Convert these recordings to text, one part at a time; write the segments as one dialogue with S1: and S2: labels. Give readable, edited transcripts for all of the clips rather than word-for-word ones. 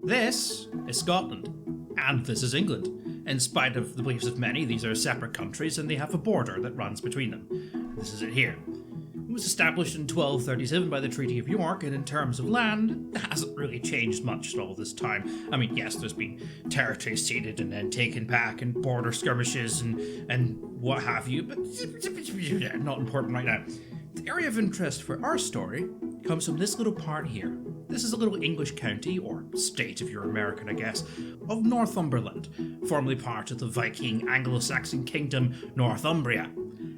S1: This is Scotland, and this is England. In spite of the beliefs of many, these are separate countries and they have a border that runs between them. This is it here. It was established in 1237 by the Treaty of York, and in terms of land, it hasn't really changed much at all this time. I mean, yes, there's been territories ceded and then taken back, and border skirmishes and what have you, but not important right now. The area of interest for our story comes from this little part here. This is a little English county, or state if you're American, I guess, of Northumberland, formerly part of the Viking Anglo-Saxon kingdom Northumbria.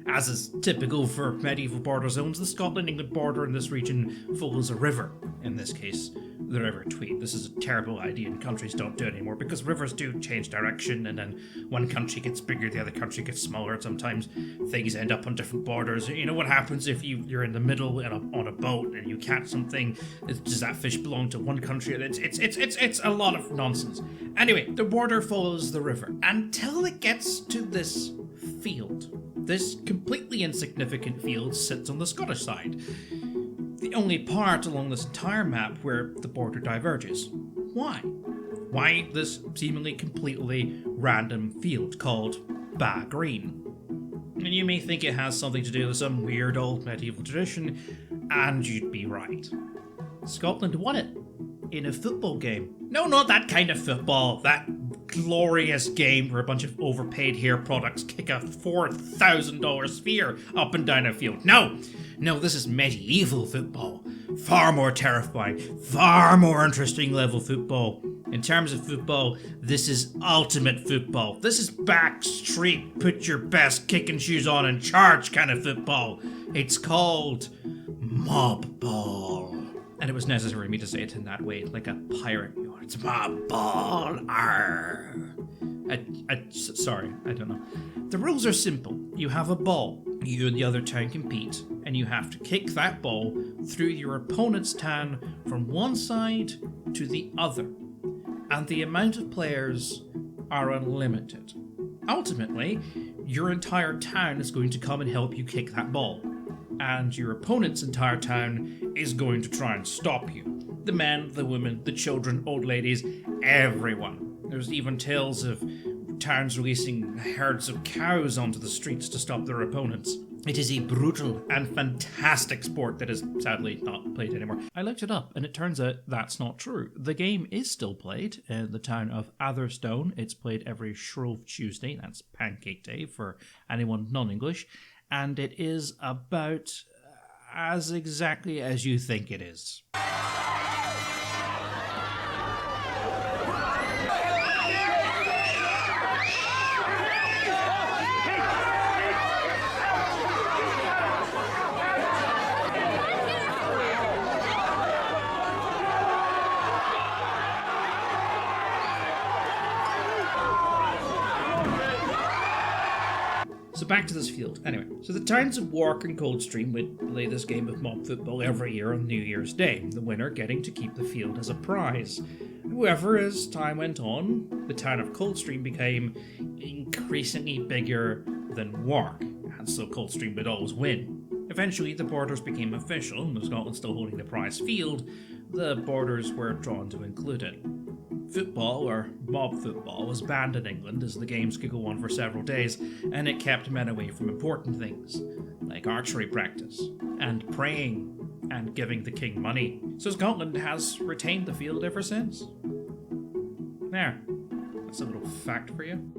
S1: As is typical for medieval border zones, the Scotland-England border in this region follows a river. In this case, the River Tweed. This is a terrible idea and countries don't do it anymore because rivers do change direction, and then one country gets bigger, the other country gets smaller. Sometimes things end up on different borders. You know what happens if you're in the middle on a boat and you catch something? Does that fish belong to one country? It's a lot of nonsense. Anyway, the border follows the river until it gets to this field. This completely insignificant field sits on the Scottish side. The only part along this entire map where the border diverges. Why? Why this seemingly completely random field called Ba Green? And you may think it has something to do with some weird old medieval tradition, and you'd be right. Scotland won it in a football game. No, not that kind of football. That glorious game where a bunch of overpaid hair products kick a $4,000 sphere up and down a field. No, this is medieval football. Far more terrifying, far more interesting level football. In terms of football, this is ultimate football. This is back street, put your best kicking shoes on and charge kind of football. It's called mob ball. And it was necessary for me to say it in that way, like a pirate. It's mob ball. Arr. Sorry, I don't know. The rules are simple. You have a ball. You and the other town compete, and you have to kick that ball through your opponent's town from one side to the other. And the amount of players are unlimited. Ultimately, your entire town is going to come and help you kick that ball. And your opponent's entire town is going to try and stop you. The men, the women, the children, old ladies, everyone. There's even tales of towns releasing herds of cows onto the streets to stop their opponents. It is a brutal and fantastic sport that is sadly not played anymore. I looked it up and it turns out that's not true. The game is still played in the town of Atherstone. It's played every Shrove Tuesday, that's Pancake Day for anyone non-English. And it is about as exactly as you think it is. So back to this field. Anyway, so the towns of Wark and Coldstream would play this game of mob football every year on New Year's Day, the winner getting to keep the field as a prize. However, as time went on, the town of Coldstream became increasingly bigger than Wark, and so Coldstream would always win. Eventually, the borders became official, and with Scotland still holding the prize field, the borders were drawn to include it. Football, or mob football, was banned in England as the games could go on for several days, and it kept men away from important things, like archery practice, and praying, and giving the king money. So Scotland has retained the field ever since. There, that's a little fact for you.